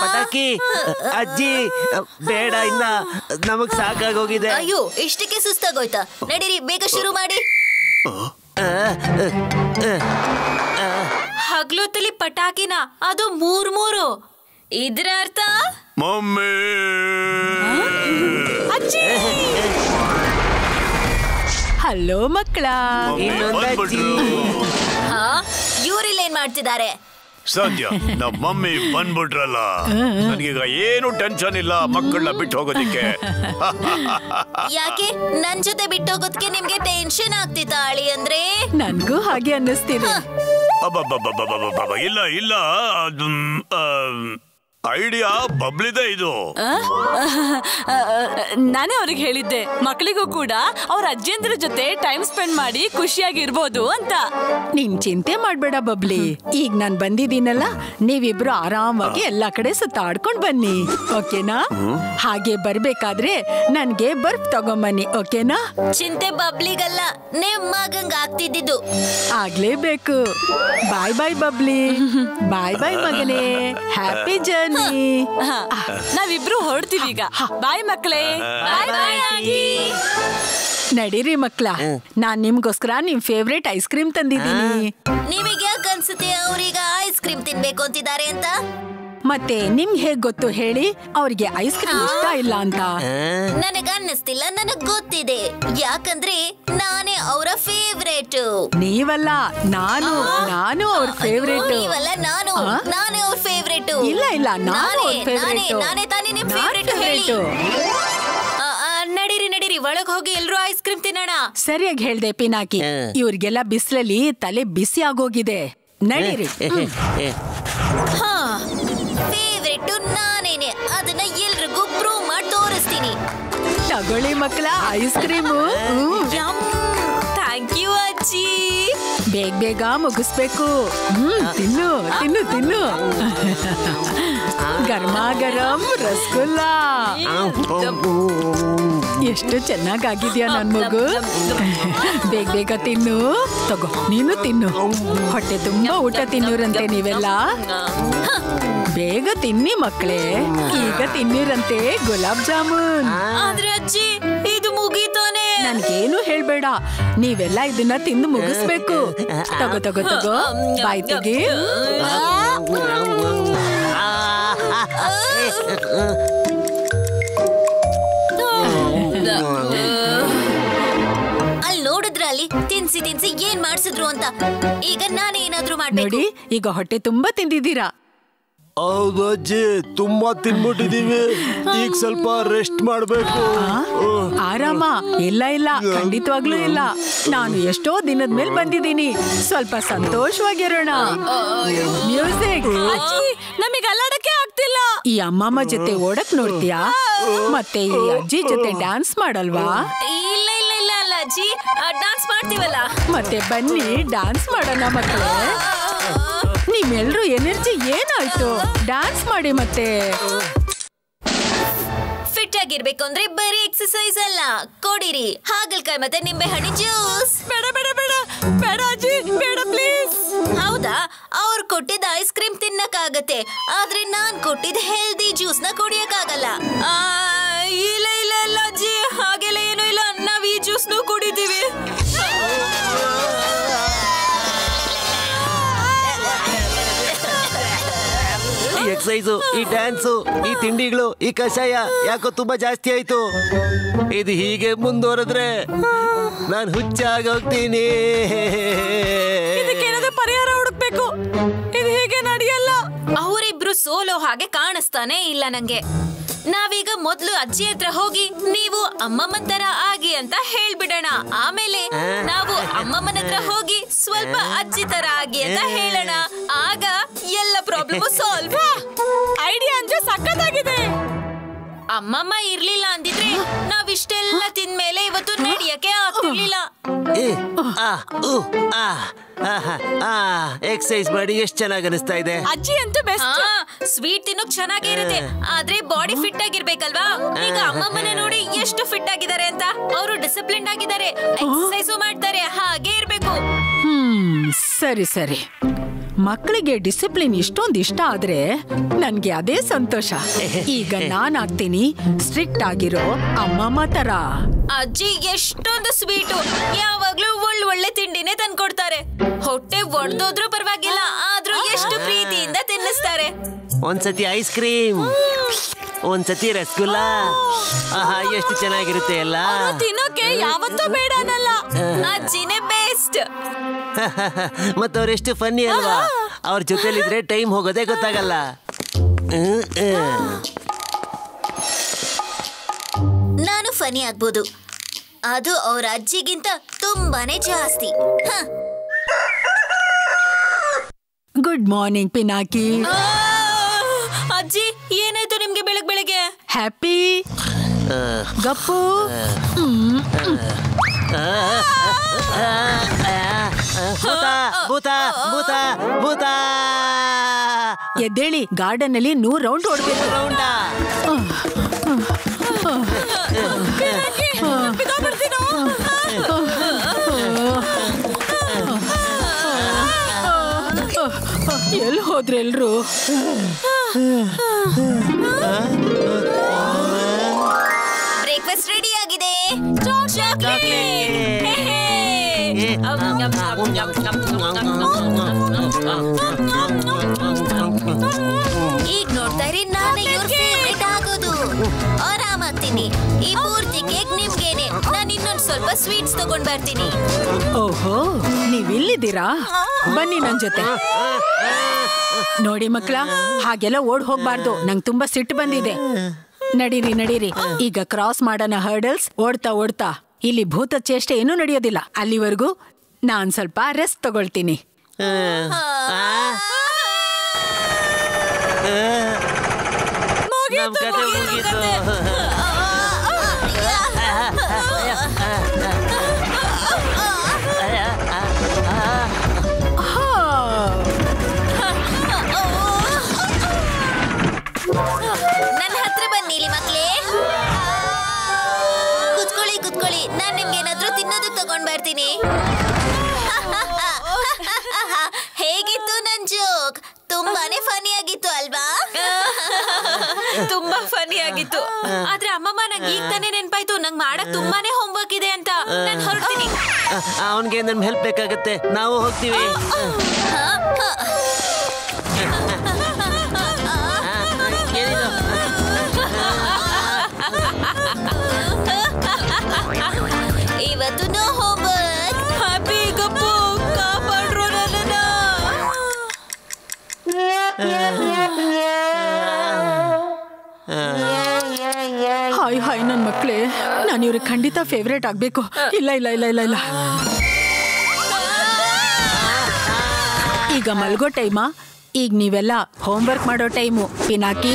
ಪಟಾಕಿ ಅಜ್ಜಿ ಬೇಡ, ಇನ್ನ ನಮಗ್ ಸಾಕಾಗೋಗಿದೆ. ಅಯ್ಯೋ, ಇಷ್ಟಕ್ಕೆ ಸುಸ್ತಾಗೋಯ್ತಾ? ನಡೀರಿ, ಬೇಗ ಶುರು ಮಾಡಿ. ಹಗ್ಲೊತ್ತಲಿ ಪಟಾಕಿನ, ಅದು ಮೂರು. ಇದ್ರ ಅರ್ಥ ಮಮ್ಮಿ ಅಜ್ಜಿ. ಹಲೋ ಮಕ್ಕಳ. ಇವ್ರಿಲ್ಲ ಏನ್ ಮಾಡ್ತಿದ್ದಾರೆ? ಸದ್ಯ ನಮ್ಮ ಮಮ್ಮಿ ಬಂದ್ಬಿಟ್ರಲ್ಲ, ನನಗೀಗ ಏನು ಟೆನ್ಷನ್ ಇಲ್ಲ ಮಕ್ಕಳನ್ನ ಬಿಟ್ಟು ಹೋಗೋದಿಕ್ಕೆ. ಯಾಕೆ ನನ್ ಜೊತೆ ಬಿಟ್ಟು ಹೋಗೋದಕ್ಕೆ ನಿಮ್ಗೆ ಟೆನ್ಷನ್ ಆಗ್ತಿತ್ತಾ ಅಳಿ ಅಂದ್ರೆ? ನನ್ಗೂ ಹಾಗೆ ಅನ್ನಿಸ್ತಿದೆ. ಇಲ್ಲ ಐಡಿಯಾ ಬಬ್ಲಿದೆ ಇದು. ನಾನೇ ಅವ್ರಿಗೆ ಹೇಳಿದ್ದೆ, ಮಕ್ಕಳಿಗೂ ಕೂಡ ಅವ್ರ ಅಜ್ಜಿಯಂದ್ರ ಜೊತೆ ಟೈಮ್ ಸ್ಪೆಂಡ್ ಮಾಡಿ ಖುಷಿಯಾಗಿರ್ಬೋದು ಅಂತ. ನೀನ್ ಚಿಂತೆ ಮಾಡ್ಬೇಡ ಬಬ್ಲಿ, ಈಗ ನಾನ್ ಬಂದಿದ್ದೀನಲ್ಲ, ನೀವಿಬ್ರು ಆರಾಮಾಗಿ ಎಲ್ಲಾ ಕಡೆ ಸುತ್ತಾಡ್ಕೊಂಡ್ ಬನ್ನಿ, ಓಕೆನಾ? ಹಾಗೆ ಬರ್ಬೇಕಾದ್ರೆ ನನ್ಗೆ ಬರ್ಫ್ ತಗೊಂಬನ್ನಿ, ಓಕೆನಾ? ಚಿಂತೆ ಬಬ್ಲಿಗಲ್ಲ, ನಿಮ್ ಮಗಂಗ್ ಆಗ್ತಿದ್ದು. ಆಗ್ಲೇಬೇಕು. ಬಾಯ್ ಬಾಯ್ ಬಬ್ಲಿ. ಬಾಯ್ ಬಾಯ್ ಮಗನೇ. Happy journey. ನಾವಿಬ್ರು ಹೊರಡ್ತೀವಿ ಈಗ. ಬಾಯ್ ಮಕ್ಕಳೇ. ನಡೀರಿ ಮಕ್ಳ, ನಾನ್ ನಿಮ್ಗೋಸ್ಕರ ನಿಮ್ ಫೇವ್ರೇಟ್ ಐಸ್ ಕ್ರೀಮ್ ತಂದಿದ್ದೀನಿ. ನಿಮಗೆ ಯಾಕೆ ಅನ್ಸುತ್ತೆ ಅವ್ರೀಗ ಐಸ್ ಕ್ರೀಮ್ ತಿನ್ಬೇಕು ಅಂತಿದ್ದಾರೆ ಅಂತ? ಮತ್ತೆ ನಿಮ್ಗೆ ಹೇಗ್ ಗೊತ್ತು ಹೇಳಿ ಅವ್ರಿಗೆ ಐಸ್ ಕ್ರೀಮ್ ಇಷ್ಟ ಇಲ್ಲ ಅಂತ? ನನಗ ಅನ್ನಿಸ್ತಿಲ್ಲ, ನನಗ್ ಗೊತ್ತಿದೆ. ಯಾಕಂದ್ರೆ ನಾನೇ ಅವರ ಫೇವ್ರೇಟ್. ನೀವಲ್ಲ, ನಾನು ಅವ್ರ ಫೇವ್ರೇಟ್. ನೀವಲ್ಲ, ನಾನೇ ಅವ್ರ ಫೇವ್ರೇಟ್. ಇಲ್ಲ, ನಾನು ಅವ್ರ ಫೇವ್ರೇಟ್. ನಾನೇ ತಾನೇ ನಿಮ್ ಫೇವ್ರೇಟ್. ಹೇಳಿ. ನಡೀರಿ, ಒಳಗ್ ಹೋಗಿ ಎಲ್ರು ಐಸ್ ಕ್ರೀಮ್ ತಿನ್ನೋಣ. ಸರಿಯಾಗಿ ಹೇಳ್ದೆ ಪಿನಾಕಿ. ಇವ್ರಿಗೆಲ್ಲ ಬಿಸಿಲಲ್ಲಿ ತಲೆ ಬಿಸಿ ಆಗೋಗಿದೆ. ನಡೀರಿ. ಫೇವ್ರೇಟ್ ನಾನೇನೆ, ಅದನ್ನ ಎಲ್ರಿಗೂ ಪ್ರೂವ್ ಮಾಡಿ ತೋರಿಸ್ತೀನಿ. ತಗೊಳ್ಳಿ ಮಕ್ಕಳ ಐಸ್ ಕ್ರೀಮು. ಥ್ಯಾಂಕ್ ಯು ಅಜ್ಜಿ. ಬೇಗ ಮುಗಿಸ್ಬೇಕು. ತಿನ್ನು. ಗರ್ಮಾ ಗರಂ ರಸಗುಲ್ಲ. ಎಷ್ಟು ಚೆನ್ನಾಗಿದ್ಯಾ ನನ್ ಮಗು. ಬೇಗ ತಿನ್ನು. ತಗೋ, ನೀನು ತಿನ್ನು. ಹೊಟ್ಟೆ ತುಂಬಾ ಊಟ ತಿನ್ನೂರಂತೆ ನೀವೆಲ್ಲ. ಬೇಗ ತಿನ್ನಿ ಮಕ್ಕಳೇ. ಈಗ ತಿನ್ನಿರಂತೆ ಗುಲಾಬ್ ಜಾಮೂನ್. ಆದ್ರೆ ಅಜ್ಜಿ, ಇದು ಮುಗೀತಾನೆ. ನನ್ಗೇನು ಹೇಳ್ಬೇಡ, ನೀವೆಲ್ಲ ಇದನ್ನ ತಿಂದು ಮುಗಿಸ್ಬೇಕು. ತಗೋ ಬಾಯ್ ತೆಗಿ. ಅಲ್ಲಿ ನೋಡಿದ್ರ, ಅಲ್ಲಿ ತಿನ್ಸಿ ಏನ್ ಮಾಡ್ಸಿದ್ರು ಅಂತ. ಈಗ ನಾನೇ ಏನಾದ್ರೂ ಮಾಡ್ಬೇಕು. ನೋಡಿ, ಈಗ ಹೊಟ್ಟೆ ತುಂಬಾ ತಿಂದಿದ್ದೀರಾ. ಹೌದು ಅಜ್ಜಿ, ತುಂಬಾ ತಿನ್ಬಿಟ್ಟಿದೀವಿ. ಈಗ ಸ್ವಲ್ಪ ರೆಸ್ಟ್ ಮಾಡ್ಬೇಕು. ಆರಾಮ? ಇಲ್ಲ, ಖಂಡಿತವಾಗ್ಲೂ ಇಲ್ಲ. ನಾನು ಎಷ್ಟೋ ದಿನದ ಮೇಲೆ ಬಂದಿದ್ದೀನಿ. ಸ್ವಲ್ಪ ಸಂತೋಷವಾಗಿರೋಣ. ಮ್ಯೂಸಿಕ್. ನಮಗೆ ಅಲ್ಲಾಡಕ್ಕೆ ಆಗ್ತಿಲ್ಲ. ಈ ಅಮ್ಮಮ್ಮ ಜೊತೆ ಓಡಕ್ ನೋಡ್ತೀಯಾ? ಮತ್ತೆ ಈ ಅಜ್ಜಿ ಜೊತೆ ಡ್ಯಾನ್ಸ್ ಮಾಡಲ್ವಾ? ಇಲ್ಲ ಅಜ್ಜಿ, ಡ್ಯಾನ್ಸ್ ಮಾಡ್ತೀವಲ್ಲ. ಮತ್ತೆ ಬನ್ನಿ ಡ್ಯಾನ್ಸ್ ಮಾಡೋಣ ಮಕ್ಕಳೇ. ನಿಮ್ಮೆಲ್ರೂ ಎನರ್ಜಿ ಏನಾಯ್ತು? ಡ್ಯಾನ್ಸ್ ಮಾಡಿ ಮತ್ತೆ. ಫಿಟ್ ಆಗಿರ್ಬೇಕು ಅಂದ್ರೆ ಬರೀ ಎಕ್ಸರ್ಸೈಸ್ ಅಲ್ಲ, ಕೊಡಿರಿ ಹಾಗಲ್ಕಾಯಿ ಮತ್ತೆ ನಿಂಬೆ ಹಣ್ಣಿ ಜ್ಯೂಸ್. ಬೇಡ ಅಜ್ಜಿ, ಬೇಡ ಪ್ಲೀಸ್. ಹೌದಾ? ಅವ್ರು ಕೊಟ್ಟಿದ್ದ ಐಸ್ ಕ್ರೀಮ್ ತಿನ್ನಕ್ಕಾಗತ್ತೆ, ಆದ್ರೆ ನಾನ್ ಕೊಟ್ಟಿದ್ದ ಹೆಲ್ದಿ ಜ್ಯೂಸ್ ನ ಕುಡಿಯಕ್ಕಾಗಲ್ಲ. ಇಲ್ಲ ಅಜ್ಜಿ, ಹಾಗೆಲ್ಲ ಏನೂ ಇಲ್ಲ. ನಾವ್ ಈ ಜ್ಯೂಸ್ ನು ಕುಡಿದೀವಿ. ಈ ಎಕ್ಸಸೈಸು, ಈ ಡ್ಯಾನ್ಸು, ಈ ತಿಂಡಿಗಳು, ಈ ಕಷಾಯ ಯಾಕೋ ತುಂಬಾ ಜಾಸ್ತಿ ಆಯ್ತು. ಇದು ಹೀಗೆ ಮುಂದುವರೆದ್ರೆ ನಾನು ಹುಚ್ಚಾಗೋಗ್ತೀನಿ. ಇದಕ್ಕೇನಾದ್ರೂ ಪರಿಹಾರ ಹುಡುಕ್ಬೇಕು. ಇದು ಹೀಗೆ ನಡೆಯಲ್ಲ. ಅವರಿಬ್ರು ಸೋಲೋ ಹಾಗೆ ಕಾಣಿಸ್ತಾನೆ ಇಲ್ಲ ನಂಗೆ. ನಾವೀಗ ಮೊದ್ಲು ಅಜ್ಜಿ ಹತ್ರ ಹೋಗಿ ನೀವು ಅಮ್ಮಮ್ಮನ್ ತರ ಆಗಿ ಅಂತ ಹೇಳ್ಬಿಡೋಣ. ಆಮೇಲೆ ನಾವು ಅಮ್ಮಮ್ಮನ ಹತ್ರ ಹೋಗಿ ಸ್ವಲ್ಪ ಅಜ್ಜಿ ತರ ಆಗಿ ಅಂತ ಹೇಳೋಣ. ಆಗ ಎಲ್ಲ ಪ್ರಾಬ್ಲಮ್ ಸಾಲ್ವ್. ಐಡಿಯಾ ಅಂದ್ರೆ ಸಖತ್ತಾಗಿದೆ. ಅಮ್ಮಮ್ಮ ಇರ್ಲಿಲ್ಲ ಅಂದಿದ್ರೆ ನಾವಿಷ್ಟೆಲ್ಲ ತಿಂದ್ಮೇಲೆ ಇವತ್ತು ನಡೆಯಕ್ಕೆ ಆಗ್ತಿರ್ಲಿಲ್ಲ. ಎಕ್ಸಸೈಸ್ ಮಾಡಿ ಎಷ್ಟು ಚೆನ್ನಾಗಿ ಅನಿಸ್ತಾ ಇದೆ. ಅಜ್ಜಿ ಅಂತೂ ಬೆಸ್ಟ್. ಸ್ವೀಟ್ ತಿನ್ನೋಕ್ ಚೆನ್ನಾಗಿರುತ್ತೆ, ಆದ್ರೆ ಬಾಡಿ ಫಿಟ್ ಆಗಿರ್ಬೇಕಲ್ವಾ? ಈಗ ಅಮ್ಮಮ್ಮನ ನೋಡಿ ಎಷ್ಟು ಫಿಟ್ ಆಗಿದ್ದಾರೆ ಅಂತ. ಅವರು ಡಿಸಿಪ್ಲಿನ್ ಆಗಿದ್ದಾರೆ, ಎಕ್ಸಸೈಸ್ ಮಾಡ್ತಾರೆ, ಹಾಗೆ ಇರ್ಬೇಕು. ಸರಿ ಸರಿ. ಮಕ್ಕಳಿಗೆ ಡಿಸಿಪ್ಲಿನ್ ಇಷ್ಟೊಂದು ಇಷ್ಟ ಆದ್ರೆ ನನ್ಗೆ ಅದೇ ಸಂತೋಷ. ಈಗ ನಾನಾಗ್ತೀನಿ ಸ್ಟ್ರಿಕ್ಟ್ ಆಗಿರೋ ಅಮ್ಮಮ್ಮ ತರ. ಅಜ್ಜಿ ಎಷ್ಟೊಂದು ಸ್ವೀಟು, ಯಾವಾಗ್ಲೂ ಒಳ್ಳೆ ತಿಂಡಿನೇ ತಂದ್ಕೊಡ್ತಾರೆ. ಹೊಟ್ಟೆ ಒಡೆದೋದ್ರೂ ಪರವಾಗಿಲ್ಲ, ಆದ್ರೂ ಎಷ್ಟು ಪ್ರೀತಿಯಿಂದ ತಿನ್ನಿಸ್ತಾರೆ. ಒಂದ್ಸತಿ ಐಸ್ ಕ್ರೀಮ್, ಒಂದ್ಸತಿ ರಸಗುಲ್ಲ. ಆಹಾ, ಎಷ್ಟು ಚೆನ್ನಾಗಿರುತ್ತೆ ಅಲ್ಲ. ತಿನ್ನೋಕೆ ಯಾವತ್ತೂ ಬೇಡ ಅನ್ನಲ್ಲ. ಅಜ್ಜಿನೇ ಬೆಸ್ಟ್. ಮತ್ತವ್ರೆಷ್ಟು ಫನ್ನಿ ಅಲ್ವಾ. ಅವ್ರ ಜೊತೆಲಿದ್ರೆ ಟೈಮ್ ಹೋಗೋದೇ ಗೊತ್ತಾಗಲ್ಲ. ನಾನು ಫನಿ ಆಗ್ಬೋದು, ಅದು ಅವ್ರ ಅಜ್ಜಿಗಿಂತ ತುಂಬಾನೇ ಜಾಸ್ತಿ. Good morning Pinaki. ಅಜ್ಜಿ, ಏನಾಯ್ತು ನಿಮ್ಗೆ ಬೆಳಗ್ಗೆ? ಹ್ಯಾಪಿ ಗಪ್ಪು. ಎದ್ದೇಳಿ, ಗಾರ್ಡನ್ ಅಲ್ಲಿ 100 ರೌಂಡ್ ಓಡ್ಬೇಕು. ರೌಂಡಾ? ಎಲ್ಲಿ ಹೋದ್ರೆ ಎಲ್ರು? ಬ್ರೇಕ್ಫಾಸ್ಟ್ ರೆಡಿ ಆಗಿದೆ. ಈಗ ನೋಡ್ತಾ ಇರಿ, ನಾನೇ ಇವ್ರ ಫೇವ್ರೇಟ್ ಆಗೋದು. ಆರಾಮಾಗ್ತೀನಿ. ಈ ಪೂರ್ತಿ ಕೇಕ್ ನಿಮ್ಗೇನೆ. ನಾನು ಇನ್ನೊಂದು ಸ್ವಲ್ಪ ಸ್ವೀಟ್ಸ್ ತಗೊಂಡ್ ಬರ್ತೀನಿ. ಓಹೋ, ನೀವಿಲ್ಲಿದ್ದೀರಾ? ಬನ್ನಿ ನನ್ ಜೊತೆ. ನೋಡಿ ಮಕ್ಕಳ, ಹಾಗೆಲ್ಲ ಓಡ್ ಹೋಗ್ಬಾರ್ದು. ನಂಗೆ ತುಂಬಾ ಸಿಟ್ಟು ಬಂದಿದೆ. ನಡೀರಿ ನಡೀರಿ, ಈಗ ಕ್ರಾಸ್ ಮಾಡೋಣ ಹರ್ಡಲ್ಸ್. ಓಡ್ತಾ ಓಡ್ತಾ. ಇಲ್ಲಿ ಭೂತ ಚೇಷ್ಟೆ ಏನೂ ನಡೆಯೋದಿಲ್ಲ. ಅಲ್ಲಿವರೆಗೂ ನಾನ್ ಸ್ವಲ್ಪ ರೆಸ್ಟ್ ತಗೊಳ್ತೀನಿ. ನಮ್ ಕತೆ ಮುಗೀತು. ನನ್ನ ಹತ್ರ ಬನ್ನಿ ಮಕ್ಳೇ. ಕುತ್ಕೊಳ್ಳಿ, ನಾನ್ ನಿಮ್ಗೆ ಏನಾದ್ರೂ ತಿನ್ನೋದಕ್ಕೆ ತಗೊಂಡ್ ಬರ್ತೀನಿ. ಹೇಗಿತ್ತು ನನ್ ಜೋಕ್? ತುಂಬಾನೇ ಫನಿ ಆಗಿತ್ತು ಅಲ್ವಾ? ತುಂಬಾ ಫನಿ ಆಗಿತ್ತು. ಆದ್ರೆ ಅಮ್ಮಮ್ಮ ನಂಗೆ ಈಗ ತಾನೇ ನೆನ್ಪಾಯ್ತು, ನಂಗೆ ಮಾಡಕ್ ತುಂಬಾನೇ ಹೋಮ್ವರ್ಕ್ ಇದೆ ಅಂತ. ನಾನು ಹೊರಡ್ತೀನಿ. ಅವನ್ಗೆ ನಮ್ ಹೆಲ್ಪ್ ಬೇಕಾಗತ್ತೆ, ನಾವು ಹೋಗ್ತೀವಿ. ಇವತ್ತು ನೋ ಹೋಮ್ವರ್ಕ್. ಹ್ಯಾಪಿ ಗಪ್ಪು, ಕಾಪಾಡ್ರು ನನ್ನನ್ನ. ಹಾಯ್ ಹಾಯ್ ನನ್ ಮಕ್ಳೇ, ನಾನು ಇವ್ರಿಗೆ ಖಂಡಿತ ಫೇವ್ರೇಟ್ ಆಗ್ಬೇಕು. ಇಲ್ಲ ಇಲ್ಲ ಇಲ್ಲ ಇಲ್ಲ ಇಲ್ಲ. ಈಗ ಮಲ್ಗೋ ಟೈಮಾ? ಈಗ ನೀವೆಲ್ಲ ಹೋಮ್ವರ್ಕ್ ಮಾಡೋ ಟೈಮು. ಪಿನಾಕಿ,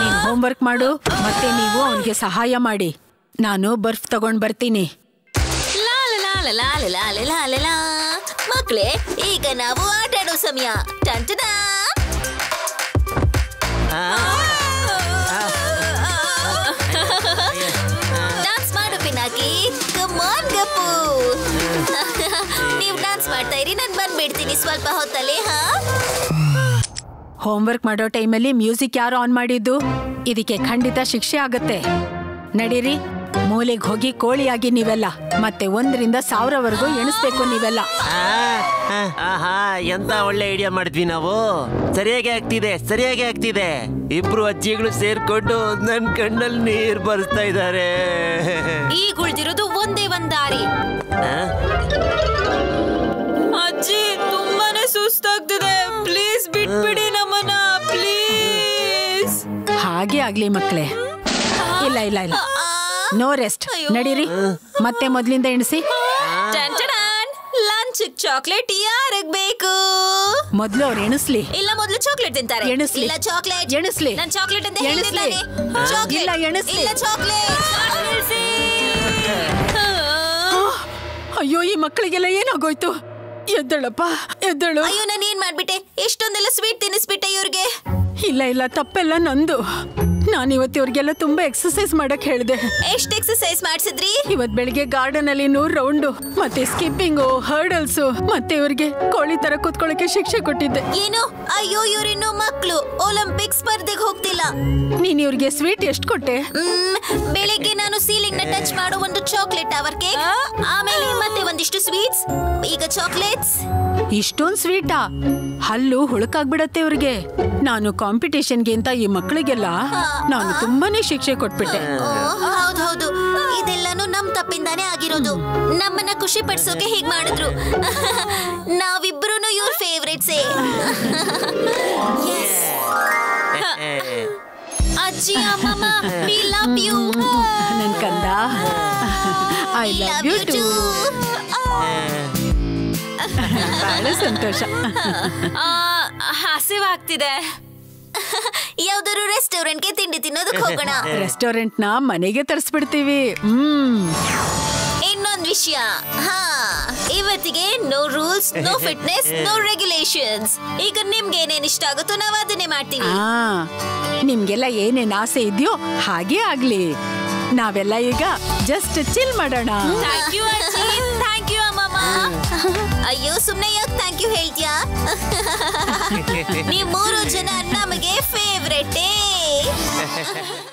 ನೀನ್ ಹೋಮ್ವರ್ಕ್ ಮಾಡು, ಮತ್ತೆ ನೀವು ಅವನಿಗೆ ಸಹಾಯ ಮಾಡಿ. ನಾನು ಬರ್ಫ್ ತಗೊಂಡ್ ಬರ್ತೀನಿ. ಮಕ್ಳೇ, ಈಗ ನಾವು ಆಟ ಆಡೋ ಸಮಯ. ಟಂಟನಾ. ಡಾನ್ಸ್ ಮಾಡು ಪಿನಾಕಿ. Come on ಗಪ್ಪು. ನೀವು ಡಾನ್ಸ್ ಮಾಡ್ತಾ ಇರಿ, ನಾನು ಬಂದ್ಬಿಡ್ತೀನಿ ಸ್ವಲ್ಪ ಹೊತ್ತಲ್ಲಿ. ಹೋಮ್ವರ್ಕ್ ಮಾಡೋ ಟೈಮಲ್ಲಿ ಮ್ಯೂಸಿಕ್ ಯಾರು ಆನ್ ಮಾಡಿದ್ದು? ಇದಕ್ಕೆ ಖಂಡಿತ ಶಿಕ್ಷೆ ಆಗತ್ತೆ. ನಡೀರಿ, ಮೂಲೆಗೆ ಹೋಗಿ ಕೋಳಿಯಾಗಿ ನೀವೆಲ್ಲ, ಮತ್ತೆ 1 ರಿಂದ 1000ವರೆಗೂ ಎಣಿಸ್ಬೇಕು ನೀವೆಲ್ಲ. ಆಹಾ, ಎಂತ ಒಳ್ಳೆ ಐಡಿಯಾ ಮಾಡಿದ್ವಿ ನಾವು. ಸರಿಯಾಗಿ ಆಗ್ತಿದೆ. ಇಬ್ರು ಅಜ್ಜಿಗಳು ಸೇರ್ಕೊಂಡು ನನ್ ಕಣ್ಣಲ್ಲಿ ನೀರ್ ಬರ್ಸ್ತಾ ಇದ್ದಾರೆ. ಈಗ ಉಳಿದಿರೋದು ಒಂದೇ ಒಂದ್ ದಾರಿ. ಅಜ್ಜಿ, ತುಂಬಾನೇ ಸುಸ್ತಾಗ್ತಿದೆ. ಪ್ಲೀಸ್ ಬಿಟ್ಬಿಡಿ ನಮ್ಮನ್ನ, ಪ್ಲೀಸ್. ಹಾಗೆ ಆಗ್ಲಿ ಮಕ್ಕಳೇ. ಇಲ್ಲ ಇಲ್ಲ ಇಲ್ಲ, ನೋ ರೆಸ್ಟ್. ನಡೀರಿ, ಮತ್ತೆ ಮೊದ್ಲಿಂದ ಎಣಿಸಿ. ಲಂಚ್ ಚಾಕ್ಲೇಟ್ ಯಾರಿಗ್ ಬೇಕು? ಮೊದ್ಲು ಅವ್ರು ಎಣಿಸ್ಲಿ. ಇಲ್ಲ, ಮೊದ್ಲು ಚಾಕ್ಲೇಟ್ ತಿಂತಾರೆ. ಎಣಿಸ್ಲಿ. ಇಲ್ಲ, ಚಾಕ್ಲೇಟ್ ಎಣಿಸ್ಲಿ. ನಾನು ಚಾಕ್ಲೇಟ್ ಅಂತ ಎಣಿಸ್ಲಿ. ಚಾಕ್ಲೇಟ್ ಇಲ್ಲ, ಎಣಿಸ್ಲಿ. ಇಲ್ಲ, ಚಾಕ್ಲೇಟ್. ಅಯ್ಯೋ, ಈ ಮಕ್ಕಳಿಗೆಲ್ಲ ಏನಾಗೋಯ್ತು? ಎದ್ದಳಪ್ಪ, ಎದ್ದಳು. ಅಯ್ಯೋ, ನಾನು ಏನ್ ಮಾಡ್ಬಿಟ್ಟೆ? ಎಷ್ಟೊಂದೆಲ್ಲ ಸ್ವೀಟ್ ತಿನ್ನಿಸ್ಬಿಟ್ಟೆ ಇವ್ರಿಗೆ. ಇಲ್ಲ ಇಲ್ಲ, ತಪ್ಪೆಲ್ಲ ನಂದು. ನಾನು ಇವತ್ತು ಇವ್ರಿಗೆಲ್ಲ ತುಂಬಾ ಎಕ್ಸರ್ಸೈಸ್ ಮಾಡಕ್ ಹೇಳಿದೆ. ಎಷ್ಟ್ ಎಕ್ಸರ್ಸೈಸ್ ಮಾಡ್ಸಿದ್ರಿ? ಇವತ್ ಬೆಳಿಗ್ಗೆ ಗಾರ್ಡನ್ ಅಲ್ಲಿ 100 ರೌಂಡ್, ಮತ್ತೆ ಸ್ಕಿಪ್ಪಿಂಗು, ಹರ್ಡಲ್ಸ್, ಮತ್ತೆ ಇವ್ರಿಗೆ ಕೋಳಿ ತರ ಕೂತ್ಕೊಳ್ಳಕ್ಕೆ ಶಿಕ್ಷೆ ಕೊಟ್ಟಿದ್ದೆ. ಏನು? ಅಯ್ಯೋ, ಇವ್ರಿನ್ನು ಮಕ್ಳು ಒಲಿಂಪಿಕ್ ಸ್ಪರ್ಧೆಗೆ ಹೋಗ್ತಿಲ್ಲ. ನೀನ್ ಇವ್ರಿಗೆ ಸ್ವೀಟ್ ಎಷ್ಟು ಕೊಟ್ಟೆ? ಬೆಳಿಗ್ಗೆ ನಾನು ಸೀಲಿಂಗ್ ನ ಟಚ್ ಮಾಡೋ ಒಂದು ಚಾಕ್ಲೇಟ್ ಟವರ್ ಕೇಕ್, ಆಮೇಲೆ ಮತ್ತೆ ಒಂದಿಷ್ಟು ಸ್ವೀಟ್ಸ್, ಈಗ ಚಾಕ್ಲೇಟ್ಸ್. ಇಷ್ಟೊಂದ್ ಸ್ವೀಟಾ? ಹಲ್ಲು ಹುಳುಕಾಗ್ಬಿಡತ್ತೆ ಇವ್ರಿಗೆ. ನಾನು ಕಾಂಪಿಟೇಷನ್ಗೆ ಅಂತ ಈ ಮಕ್ಕಳಿಗೆಲ್ಲ ನಾನು ತುಂಬಾನೇ ಶಿಕ್ಷೆ ಕೊಟ್ಬಿಟ್ಟೆ. ಹೌದೌದು, ಇದೆಲ್ಲಾನು ನಮ್ ತಪ್ಪಿಂದಾನೇ ಆಗಿರೋದು. ನಮ್ಮನ್ನ ಖುಷಿ ಪಡಿಸೋಕೆ ಹೀಗ್ ಮಾಡಿದ್ರು. ನಾವಿಬ್ರು ಇವ್ರ ಫೇವ್ರೇಟ್ಸೇ. ಅಜ್ಜಿ, ಅಮ್ಮಮ್ಮ, we love you. ನನ್ ಕಂದ, ಐ ಲವ್ ಯು ಟು. ಬಹಳ ಸಂತೋಷ. ಹಸಿವಾಗ್ತಿದೆ. ಯಾವ್ದಾದ್ರು ರೆಸ್ಟೋರೆಂಟ್ಗೆ ತಿಂಡಿ ತಿನ್ನೋದಕ್ಕೆ ಹೋಗೋಣ. ರೆಸ್ಟೋರೆಂಟ್ ನ ಮನೆಗೆ ತರಿಸ್ಬಿಡ್ತೀವಿ. ಇನ್ನೊಂದ್ ವಿಷಯ, ಇವತ್ತಿಗೆ no rules, no fitness, no regulations. ಈಗ ನಿಮ್ಗೆ ಏನೇನ್ ಇಷ್ಟ ಆಗುತ್ತೋ ನಾವ್ ಅದನ್ನೇ ಮಾಡ್ತೀವಿ. ನಿಮ್ಗೆಲ್ಲ ಏನೇನ್ ಆಸೆ ಇದೆಯೋ ಹಾಗೆ ಆಗ್ಲಿ. ನಾವೆಲ್ಲ ಈಗ ಜಸ್ಟ್ ಚಿಲ್ ಮಾಡೋಣ. ಥ್ಯಾಂಕ್ ಯು ಅಜ್ಜಿ, ಥ್ಯಾಂಕ್ ಯು ಅಮ್ಮಮ್ಮ. ಅಯ್ಯೋ, ಸುಮ್ನೆ ಯಾಕೆ ಥ್ಯಾಂಕ್ ಯು ಹೇಳ್ತೀಯಾ? ನೀವ್ 3 ಜನ ನಮಗೆ ಫೇವ್ರೇಟೇ.